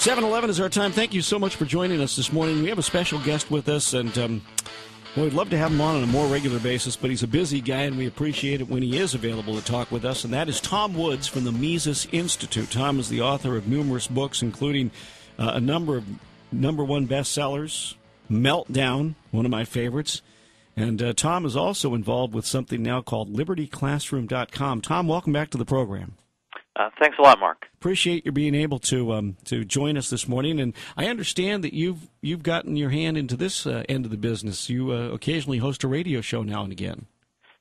7:11 is our time. Thank you so much for joining us this morning. We have a special guest with us, and we'd love to have him on a more regular basis, but he's a busy guy, and we appreciate it when he is available to talk with us, and that is Tom Woods from the Mises Institute. Tom is the author of numerous books, including a number of #1 bestsellers, Meltdown, one of my favorites, and Tom is also involved with something now called LibertyClassroom.com. Tom, welcome back to the program. Thanks a lot, Mark. Appreciate you being able to join us this morning, and I understand that you've gotten your hand into this end of the business. You occasionally host a radio show now and again.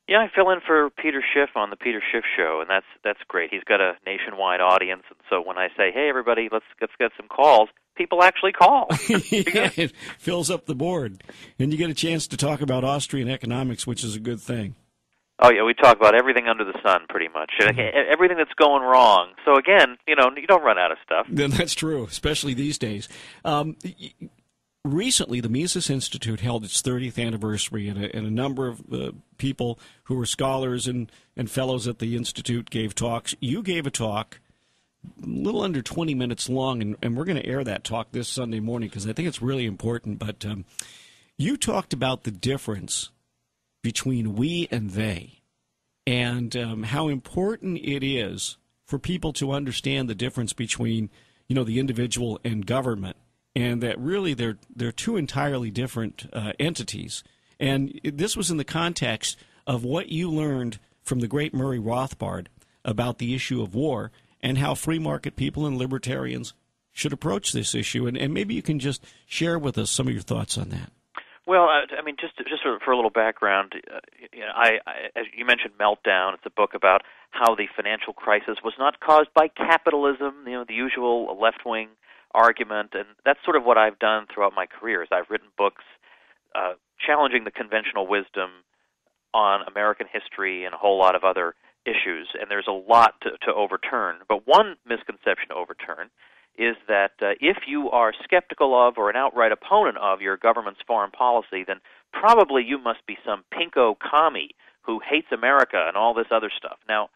Yeah, I fill in for Peter Schiff on the Peter Schiff Show, and that's great. He's got a nationwide audience, and so when I say, "Hey, everybody, let's get some calls," people actually call. Yeah, it fills up the board, and you get a chance to talk about Austrian economics, which is a good thing. Oh, yeah, we talk about everything under the sun, pretty much. Everything that's going wrong. So, again, you don't run out of stuff. That's true, especially these days. Recently, the Mises Institute held its 30th anniversary, and a number of people who were scholars and fellows at the Institute gave talks. You gave a talk a little under 20 minutes long, and we're going to air that talk this Sunday morning because I think it's really important. But you talked about the difference between we and they, and how important it is for people to understand the difference between, the individual and government, and that really they're two entirely different entities. And this was in the context of what you learned from the great Murray Rothbard about the issue of war and how free market people and libertarians should approach this issue. And maybe you can just share with us some of your thoughts on that. Well, just for a little background, as you mentioned, Meltdown. It's a book about how the financial crisis was not caused by capitalism, the usual left-wing argument, and that's sort of what I've done throughout my career. Is I've written books challenging the conventional wisdom on American history and a whole lot of other issues, and there's a lot to overturn. But one misconception to overturn is that if you are skeptical of or an outright opponent of your government's foreign policy, then probably you must be some pinko commie who hates America and all this other stuff. Now,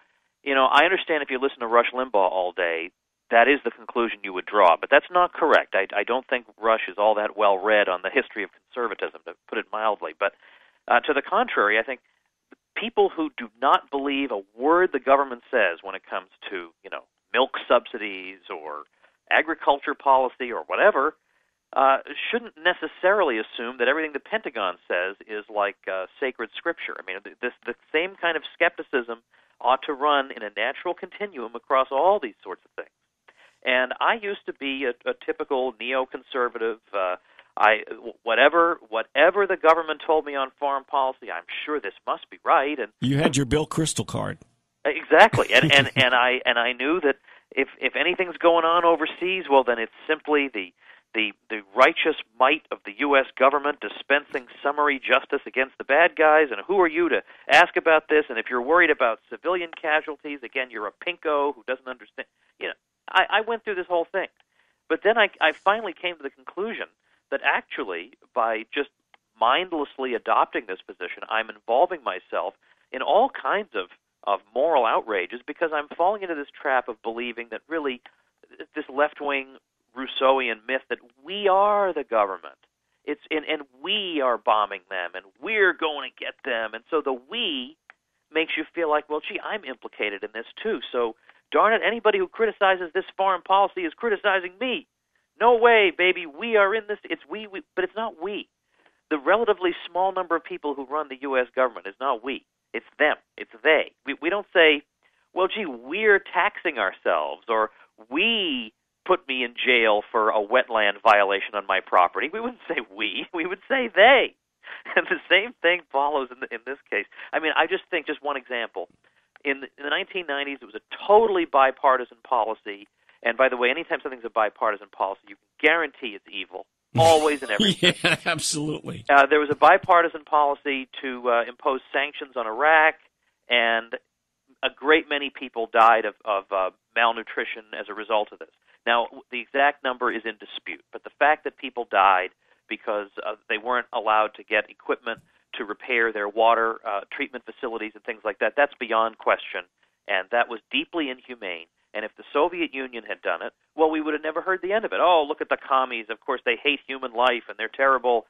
I understand if you listen to Rush Limbaugh all day, that is the conclusion you would draw, but that's not correct. I don't think Rush is all that well read on the history of conservatism, to put it mildly. But to the contrary, I think people who do not believe a word the government says when it comes to, milk subsidies or agriculture policy or whatever, shouldn't necessarily assume that everything the Pentagon says is like sacred scripture. I mean, the same kind of skepticism ought to run in a natural continuum across all these sorts of things. And I used to be a typical neoconservative. Whatever the government told me on foreign policy, I'm sure this must be right. And you had your Bill Kristol card. Exactly, and I knew that if anything's going on overseas, well, then it's simply the righteous might of the U.S. government dispensing summary justice against the bad guys, and who are you to ask about this? And if you're worried about civilian casualties, again, you're a pinko who doesn't understand. I went through this whole thing. But then I finally came to the conclusion that actually, by just mindlessly adopting this position, I'm involving myself in all kinds of moral outrages because I'm falling into this trap of believing that really this left-wing Rousseauian myth that we are the government, and we are bombing them, and we're going to get them, and so the we makes you feel like, well, gee, I'm implicated in this too, so darn it, anybody who criticizes this foreign policy is criticizing me. No way, baby, we are in this, it's we, but it's not we. The relatively small number of people who run the U.S. government is not we. It's them. It's they. We don't say, well, gee, we're taxing ourselves, or we put me in jail for a wetland violation on my property. We wouldn't say we. We would say they. And the same thing follows in this case. I mean, I just think, just one example. In the 1990s, it was a totally bipartisan policy. And by the way, anytime something's a bipartisan policy, you can guarantee it's evil. Always and everything. Yeah, absolutely. There was a bipartisan policy to impose sanctions on Iraq, and a great many people died of malnutrition as a result of this. Now, the exact number is in dispute, but the fact that people died because they weren't allowed to get equipment to repair their water treatment facilities and things like that, that's beyond question, and that was deeply inhumane. And if the Soviet Union had done it, well, we would have never heard the end of it. Oh, look at the commies. Of course, they hate human life, and they're terrible.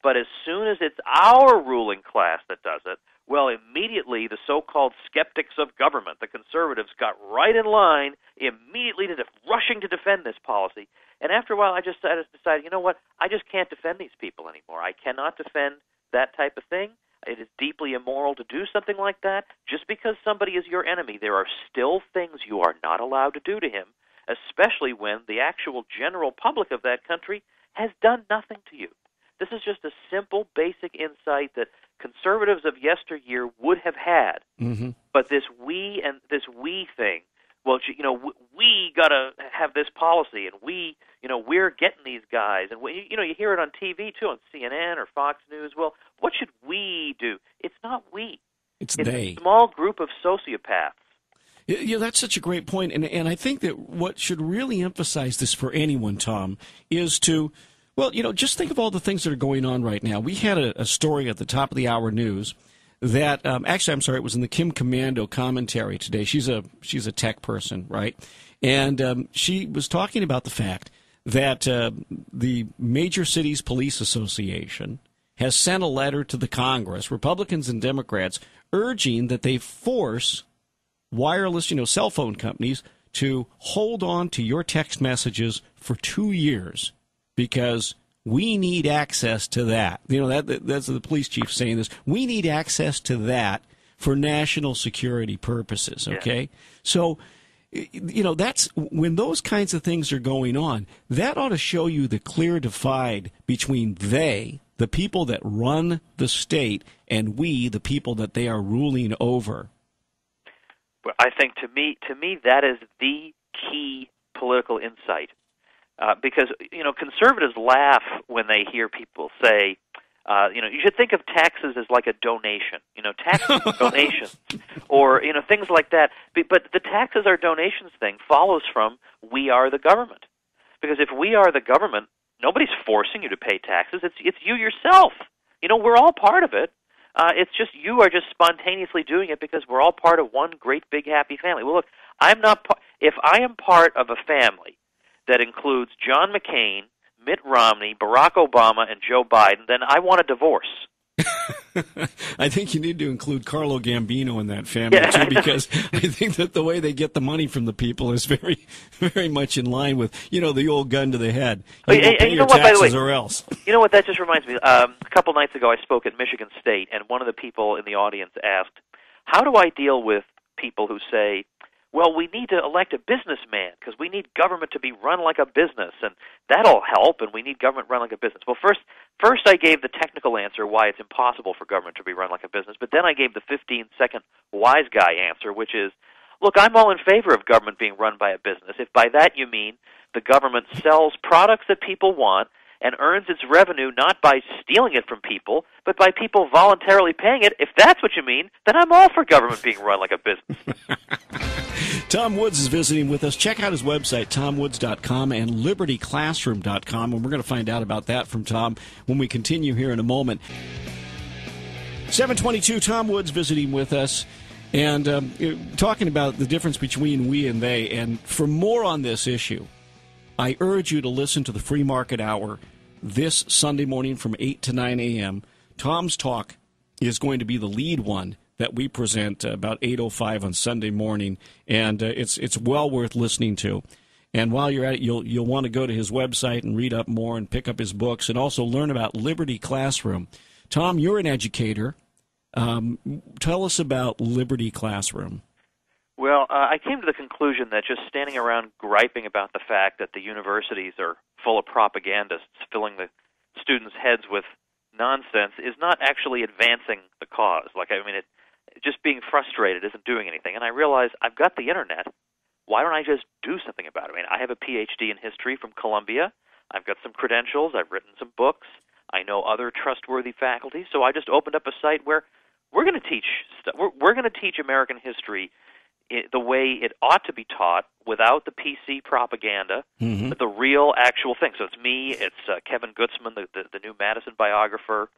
But as soon as it's our ruling class that does it, well, immediately the so-called skeptics of government, the conservatives, got right in line, immediately rushing to defend this policy. And after a while, I just decided, you know what? I just can't defend these people anymore. I cannot defend that type of thing. It is deeply immoral to do something like that. Just because somebody is your enemy, there are still things you are not allowed to do to him, especially when the actual general public of that country has done nothing to you. This is just a simple, basic insight that conservatives of yesteryear would have had. Mm-hmm. But this we thing, well, you know, we got to have this policy, and we're getting these guys. And, you hear it on TV, too, on CNN or Fox News. Well, what should we do? It's not we. It's they. A small group of sociopaths. Yeah, that's such a great point. And I think that what should really emphasize this for anyone, Tom, is to, well, just think of all the things that are going on right now. We had a story at the top of the hour news that actually, I'm sorry, it was in the Kim Commando commentary today. She's a tech person, right? And she was talking about the fact that the Major Cities Police Association has sent a letter to the Congress, Republicans and Democrats, urging that they force wireless, cell phone companies to hold on to your text messages for 2 years because we need access to that. That's the police chief saying this. We need access to that for national security purposes, okay? Yeah. So, that's when those kinds of things are going on, that ought to show you the clear divide between they, the people that run the state, and we, the people that they are ruling over. Well, I think to me that is the key political insight. Because, conservatives laugh when they hear people say, you should think of taxes as like a donation, taxes are donations, or, things like that. But the taxes are donations thing follows from we are the government. Because if we are the government, nobody's forcing you to pay taxes. It's you yourself. We're all part of it. It's just you are just spontaneously doing it because we're all part of one great big happy family. Well, look, if I am part of a family that includes John McCain, Mitt Romney, Barack Obama, and Joe Biden, then I want a divorce. I think you need to include Carlo Gambino in that family, too, because I think that the way they get the money from the people is very, very much in line with, the old gun to the head. You won't pay your taxes or else. You know what, that just reminds me. A couple nights ago I spoke at Michigan State, and one of the people in the audience asked, how do I deal with people who say, well, we need to elect a businessman because we need government to be run like a business, and that'll help, and we need government run like a business. Well, first I gave the technical answer why it's impossible for government to be run like a business, but then I gave the 15-second wise guy answer, which is, look, I'm all in favor of government being run by a business. If by that you mean the government sells products that people want and earns its revenue not by stealing it from people, but by people voluntarily paying it, if that's what you mean, then I'm all for government being run like a business. Tom Woods is visiting with us. Check out his website, tomwoods.com and libertyclassroom.com, and we're going to find out about that from Tom when we continue here in a moment. 722, Tom Woods visiting with us and talking about the difference between we and they. And for more on this issue, I urge you to listen to the Free Market Hour this Sunday morning from 8 to 9 a.m. Tom's talk is going to be the lead one that we present about 8:05 on Sunday morning, and it's well worth listening to. And while you're at it, you'll want to go to his website and read up more and pick up his books and also learn about Liberty Classroom. Tom, you're an educator. Tell us about Liberty Classroom. Well, I came to the conclusion that just standing around griping about the fact that the universities are full of propagandists filling the students' heads with nonsense is not actually advancing the cause. Just being frustrated isn't doing anything. And I realized I've got the Internet. Why don't I just do something about it? I have a PhD in history from Columbia. I've got some credentials. I've written some books. I know other trustworthy faculty. So I just opened up a site where we're going to teach stuff. We're going to teach American history the way it ought to be taught without the PC propaganda, but the real, actual thing. So it's me, it's Kevin Gutzman, the new Madison biographer,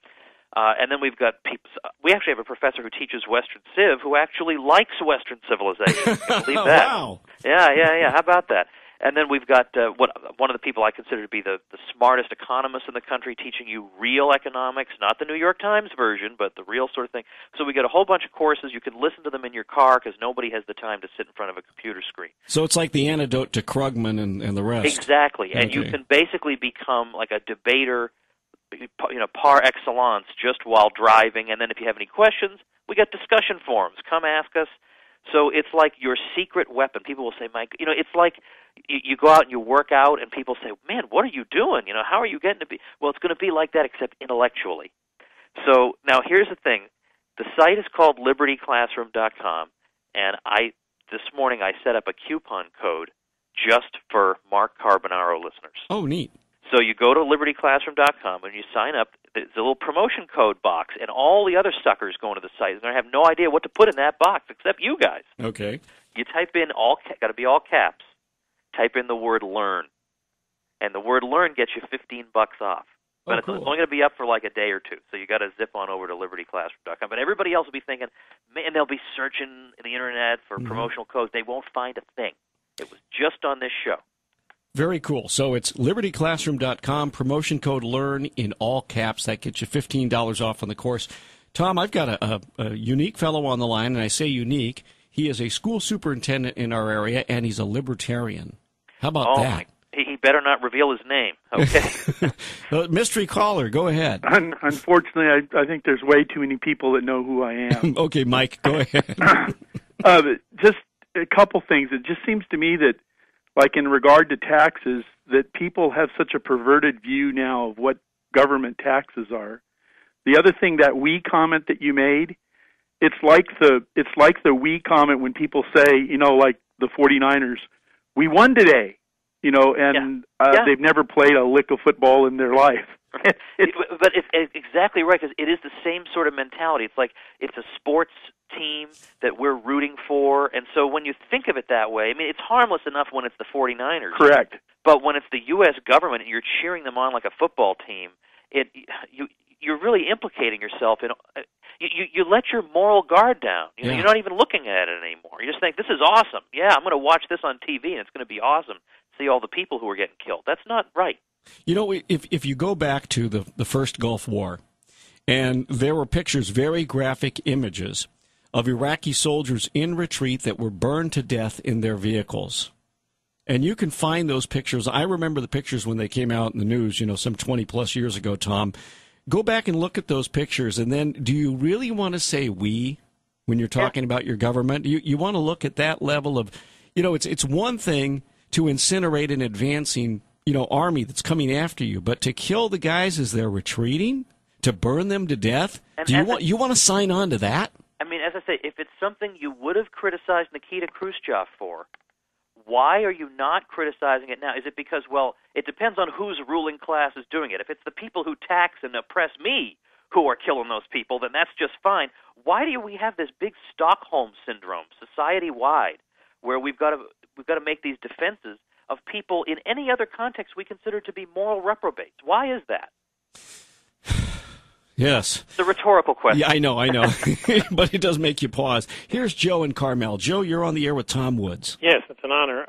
And then we've got people. We actually have a professor who teaches Western Civ who actually likes Western civilization. Can you believe that? Wow. Yeah. How about that? And then we've got one of the people I consider to be the smartest economist in the country teaching you real economics, not the New York Times version, but the real sort of thing. So we got a whole bunch of courses. You can listen to them in your car because nobody has the time to sit in front of a computer screen. So it's like the antidote to Krugman and the rest. Exactly. And you can basically become like a debater, par excellence, just while driving. And then if you have any questions, we got discussion forums. Come ask us. So it's like your secret weapon. People will say, Mike, it's like you go out and you work out, and people say, man, what are you doing? How are you getting to be? Well, it's going to be like that, except intellectually. So now here's the thing. The site is called libertyclassroom.com, and this morning I set up a coupon code just for Mark Carbonaro listeners. Oh, neat. So you go to libertyclassroom.com and you sign up. There's a little promotion code box, and all the other suckers going to the site are going to have no idea what to put in that box except you guys. Okay. You type in got to be all caps. Type in the word learn, and the word learn gets you $15 off. But cool. It's only going to be up for like a day or two, so you got to zip on over to libertyclassroom.com. But everybody else will be thinking, man, they'll be searching in the internet for promotional codes. They won't find a thing. It was just on this show. Very cool. So it's libertyclassroom.com, promotion code LEARN in all caps. That gets you $15 off on the course. Tom, I've got a unique fellow on the line, and I say unique. He is a school superintendent in our area, and he's a libertarian. How about that? He better not reveal his name. Okay. Mystery caller, go ahead. Unfortunately, I think there's way too many people that know who I am. Okay, Mike, go ahead. Just a couple things. It just seems to me that, like in regard to taxes, that people have such a perverted view now of what government taxes are. The other thing, that we comment that you made, it's like the we comment when people say, like the 49ers, we won today, they've never played a lick of football in their life. But it's exactly right, because it is the same sort of mentality. It's like it's a sports team that we're rooting for, and so when you think of it that way, I mean, it's harmless enough when it's the 49ers. Correct. But when it's the U.S. government and you're cheering them on like a football team, you're really implicating yourself in. You let your moral guard down. You're not even looking at it anymore. You just think, this is awesome. Yeah, I'm going to watch this on TV, and it's going to be awesome. See all the people who are getting killed. That's not right. If you go back to the first Gulf War, and there were pictures, very graphic images, of Iraqi soldiers in retreat that were burned to death in their vehicles. And you can find those pictures. I remember the pictures when they came out in the news, some 20-plus years ago, Tom. Go back and look at those pictures, and then do you really want to say we when you're talking about your government? You want to look at that level of, it's one thing to incinerate an advancing, army that's coming after you, but to kill the guys as they're retreating, to burn them to death, you want to sign on to that? I mean, as I say, if it's something you would have criticized Nikita Khrushchev for, why are you not criticizing it now? Is it because, it depends on whose ruling class is doing it. If it's the people who tax and oppress me who are killing those people, then that's just fine. Why do we have this big Stockholm syndrome society-wide where we've got to make these defenses of people in any other context we consider to be moral reprobates? Why is that? Yes. It's a rhetorical question. Yeah, I know. But it does make you pause. Here's Joe in Carmel. Joe, you're on the air with Tom Woods. Yes, it's an honor.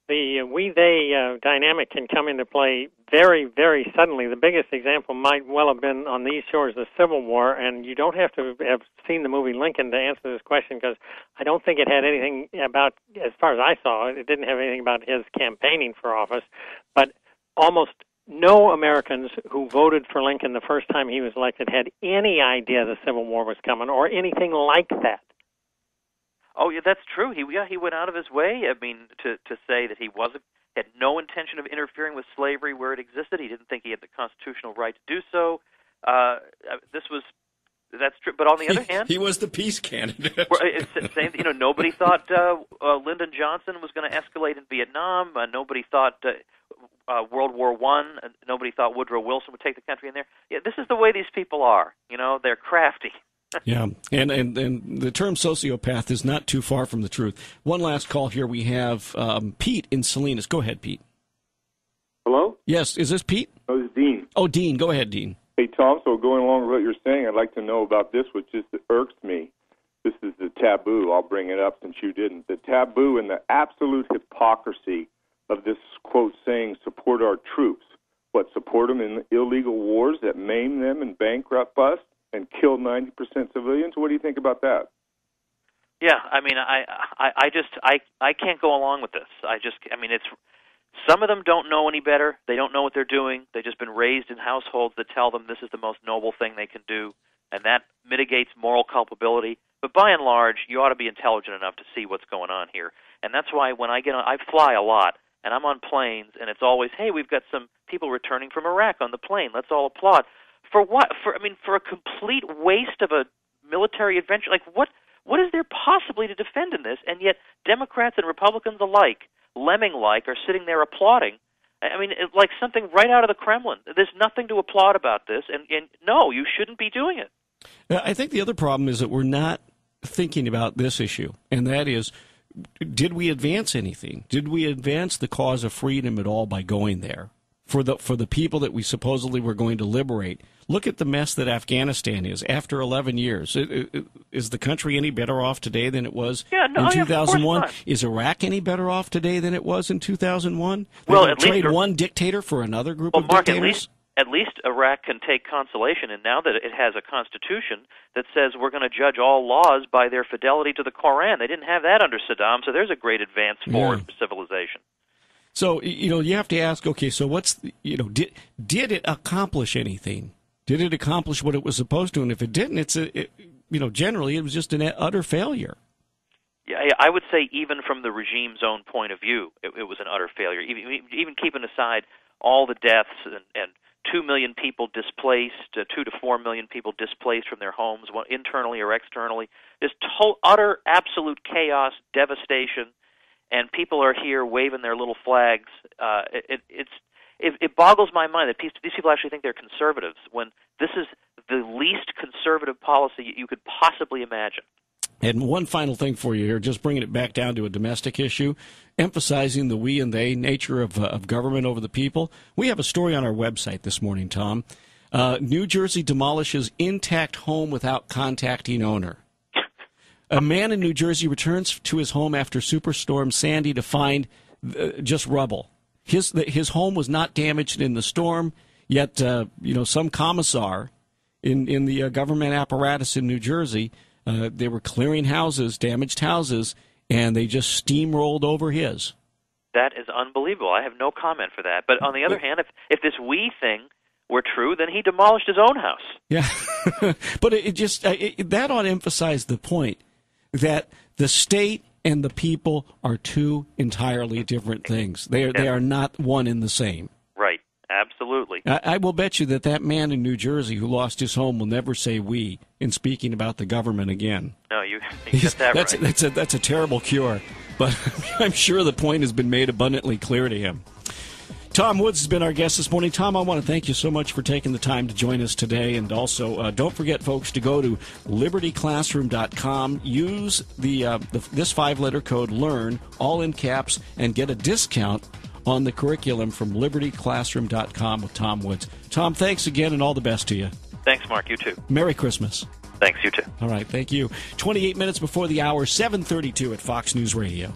The we-they dynamic can come into play very, very suddenly. The biggest example might well have been on these shores, the Civil War, and you don't have to have seen the movie Lincoln to answer this question, because I don't think it had anything about, as far as I saw it didn't have anything about his campaigning for office, but almost no Americans who voted for Lincoln the first time he was elected had any idea the Civil War was coming or anything like that. Oh, yeah, that's true. He went out of his way, to say that he had no intention of interfering with slavery where it existed. He didn't think he had the constitutional right to do so. That's true. But on the other hand, he was the peace candidate. Nobody thought Lyndon Johnson was going to escalate in Vietnam. Nobody thought World War I. Nobody thought Woodrow Wilson would take the country in there. Yeah, this is the way these people are. They're crafty. Yeah, and the term sociopath is not too far from the truth. One last call here. We have Pete in Salinas. Go ahead, Pete. Hello? Yes, is this Pete? Oh, it's Dean. Oh, Dean. Go ahead, Dean. Hey, Tom, so going along with what you're saying, I'd like to know about this, which just irks me. This is the taboo. I'll bring it up since you didn't. The taboo and the absolute hypocrisy of this, quote, saying, support our troops. What, support them in illegal wars that maim them and bankrupt us and kill 90% civilians? What do you think about that? Yeah, I mean, I can't go along with this. It's some of them don't know any better. They don't know what they're doing. They've just been raised in households that tell them this is the most noble thing they can do, and that mitigates moral culpability. But by and large, you ought to be intelligent enough to see what's going on here. And that's why when I fly a lot, and I'm on planes, and it's always, hey, we've got some people returning from Iraq on the plane. Let's all applaud. For what? For a complete waste of a military adventure. Like, what is there possibly to defend in this? And yet Democrats and Republicans alike, lemming-like, are sitting there applauding. I mean, it's like something right out of the Kremlin. There's nothing to applaud about this, and no, you shouldn't be doing it. I think the other problem is that we're not thinking about this issue, and that is, did we advance anything? Did we advance the cause of freedom at all by going there for the people that we supposedly were going to liberate? Look at the mess that Afghanistan is after 11 years. Is the country any better off today than it was in 2001? Is Iraq any better off today than it was in 2001? Well, at trade least one dictator for another group of Mark, dictators? At least Iraq can take consolation, and now that it has a constitution that says we're going to judge all laws by their fidelity to the Koran. They didn't have that under Saddam, so there's a great advance forward for civilization. So, you have to ask, okay, so what's, did it accomplish anything? Did it accomplish what it was supposed to? And if it didn't, generally it was just an utter failure. Yeah, I would say even from the regime's own point of view, it was an utter failure. Even keeping aside all the deaths and 2 million people displaced, 2 to 4 million people displaced from their homes, internally or externally, just utter, absolute chaos, devastation, and people are here waving their little flags. It boggles my mind that these people actually think they're conservatives when this is the least conservative policy you could possibly imagine. And one final thing for you here, just bringing it back down to a domestic issue, emphasizing the we and they nature of government over the people. We have a story on our website this morning, Tom. New Jersey demolishes intact home without contacting owner. A man in New Jersey returns to his home after Superstorm Sandy to find just rubble. His home was not damaged in the storm, yet some commissar in the government apparatus in New Jersey, they were clearing houses, damaged houses, and they just steamrolled over his. That is unbelievable. I have no comment for that. But on the other hand, if this we thing were true, then he demolished his own house. Yeah, but that ought to emphasize the point that the state and the people are two entirely different things. They are not one and the same. Right. Absolutely. I will bet you that man in New Jersey who lost his home will never say we in speaking about the government again. No, you get that right. That's a terrible cure, but I'm sure the point has been made abundantly clear to him. Tom Woods has been our guest this morning. Tom, I want to thank you so much for taking the time to join us today. And also, don't forget, folks, to go to libertyclassroom.com. Use this 5-letter code LEARN, all in caps, and get a discount on the curriculum from libertyclassroom.com with Tom Woods. Tom, thanks again, and all the best to you. Thanks, Mark. You too. Merry Christmas. Thanks, you too. All right, thank you. 28 minutes before the hour, 7:32 at Fox News Radio.